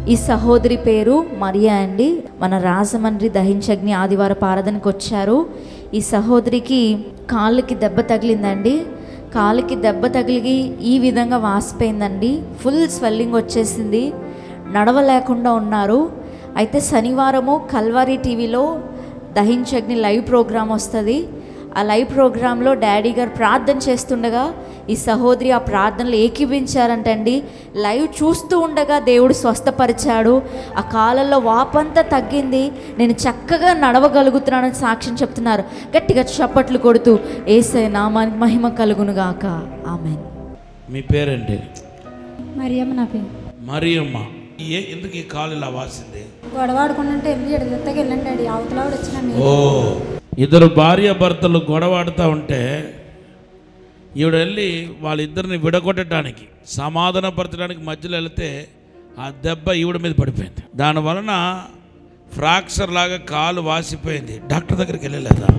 ఈ సహోదరి పేరు మరియా అండి. మన రాజమండ్రి దహించగ్ని ఆదివారపు ఆరాధనకు వచ్చారు. ఈ సహోదరికి కాళ్ళకి దెబ్బ తగిలిందండి. కాళ్ళకి దెబ్బ తగిలి ఈ విధంగా వాసిపోయిందండి. ఫుల్ స్వెల్లింగ్ వచ్చేసింది. నడవలేకుండా ఉన్నారు. అయితే శనివారము కల్వారీ టీవీలో దహించగ్ని లైవ్ ప్రోగ్రాం వస్తుంది. ఆ లైవ్ ప్రోగ్రాంలో డాడీ గారు ప్రార్థన చేస్తుండగా ఈ సహోదరి ఆ ప్రార్థనలు ఏకీభించారంటండి. లైవ్ చూస్తూ ఉండగా దేవుడు స్వస్థపరిచాడు. ఆ కాలంలో వాపంతా తగ్గింది. నేను చక్కగా నడవగలుగుతున్నానని సాక్ష్యం చెప్తున్నారు. గట్టిగా చప్పట్లు కొడుతూ యేసయ్య నామానికి మహిమ కలుగునుగాక. ఆమేన్. మీ పేరేంటి? మరియమ్మ. నా పేరు మరియమ్మ. ఎందుకు ఈ కాలు ఇలా వాసింది? గొడవ ఆడుకుంటుంటే వెళ్ళి ఎడదెత్తకి వెళ్ళండి డాడీ. అవతలవాడు వచ్చిన ఇద్దరు భార్య భర్తలు గొడవ ఆడుతూ ఉంటే ఈవిడ వెళ్ళి వాళ్ళిద్దరిని విడగొట్టడానికి సమాధానపరచడానికి మధ్యలో వెళితే ఆ దెబ్బ ఈవిడ మీద పడిపోయింది. దానివలన ఫ్రాక్చర్ లాగా కాలు వాసిపోయింది. డాక్టర్ దగ్గరికి వెళ్ళలేదా?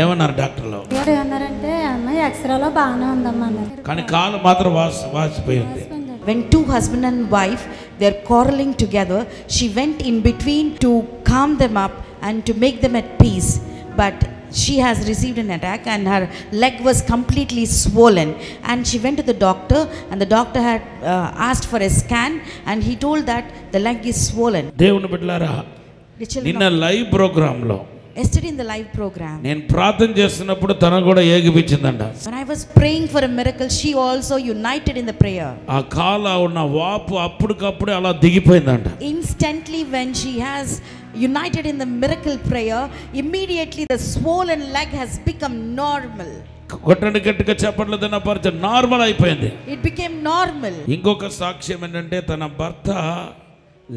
ఏమన్నారు డాక్టర్లు? ఏమన్నారంటే అమ్మాయి ఎక్స్రేలో బాగానే ఉందమ్మా అన్నారు. కానీ కాలు మాత్రం వాసిపోయింది. When two husband and wife, they're quarreling together, she went in between to calm them up and to make them at peace. But she has received an attack and her leg was completely swollen. And she went to the doctor and the doctor had asked for a scan and he told that the leg is swollen. దేవుని బిడ్డలారా, నిన్న live ప్రోగ్రాంలో Yesterday in the live program, నేను ప్రార్థన చేస్తున్నప్పుడు తన కూడా ఏగిపించిందంట. when I was praying for a miracle, she also united in the prayer. ఆ కాలు ఉన్న వాపు అప్పటికప్పుడే అలా దిగిపోయిందంట. Instantly when she has united in the miracle prayer, immediately the swollen leg has become normal. కొట్టండి గట్టిగా చెప్పట్లు తినపరిచ నార్మల్ అయిపోయింది. It became normal. ఇంకొక సాక్ష్యం ఏంటంటే తన భర్త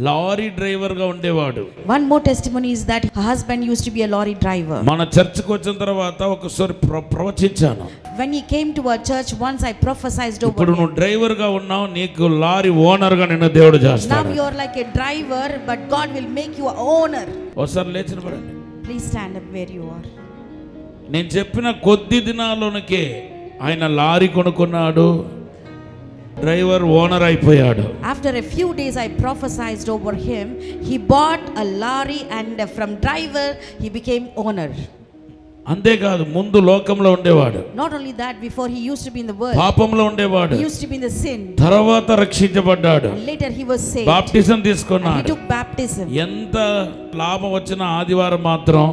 లారీ డ్రైవర్ గా ఉండేవాడు. One more testimony is that her husband used to be a lorry driver. మన చర్చికి వచ్చిన తర్వాత ఒకసారి ప్రవచించాను. When he came to our church once, I prophesied over ఇప్పుడు him. నువ్వు డ్రైవర్ గా ఉన్నావు, నీకు లారీ ఓనర్ గా నిన్ను దేవుడు చేస్తాడు. Now you are like a driver, but God will make you an owner. ఒకసారి లేచి నిలబడండి. Please stand up where you are. నేను చెప్పిన కొద్ది దినాల్లోనికే ఆయన లారీ కొనుక్కున్నాడు, డ్రైవర్ ఓనర్ అయిపోయాడు. After a few days I prophesied over him. He bought a lorry and from driver he became owner. అంతేకాదు, ముందు లోకంలో ఉండేవాడు. Not only that, before he used to be in the world. పాపంలో ఉండేవాడు. He used to be in the sin. తర్వాత రక్షించబడ్డాడు. And later he was saved. Baptism And he తీసుకున్నాడు. took baptism. ఎంత లాభం వచ్చినా ఆదివారం మాత్రం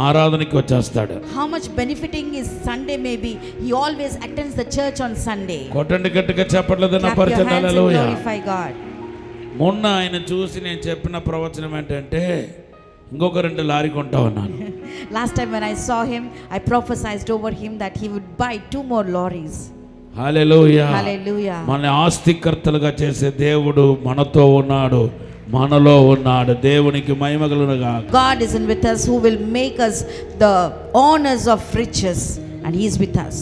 ఆరాధనకి వచ్చేస్తాడు. How much benefiting is Sunday may be, he always attends the church on Sunday. కొట్టండి గట్టిగా చెప్పట్లేదన్న Clap your hands and పరిచయాలలోయ. glorify God. మొన్న ఆయన చూసి నేను చెప్పిన ప్రవచనం ఏంటంటే ఇంకొక 2 లారీ కొంటా ఉన్నాను. Last time when I saw him, I prophesied over him that he would buy 2 more lorries. Hallelujah. Hallelujah. మన ఆస్తికర్తలుగా చేసే దేవుడు మనతో ఉన్నాడు, మనలో ఉన్నాడు. దేవునికి మహిమ కలుగునుగా. God is with us, who will make us the owners of riches, and he is with us.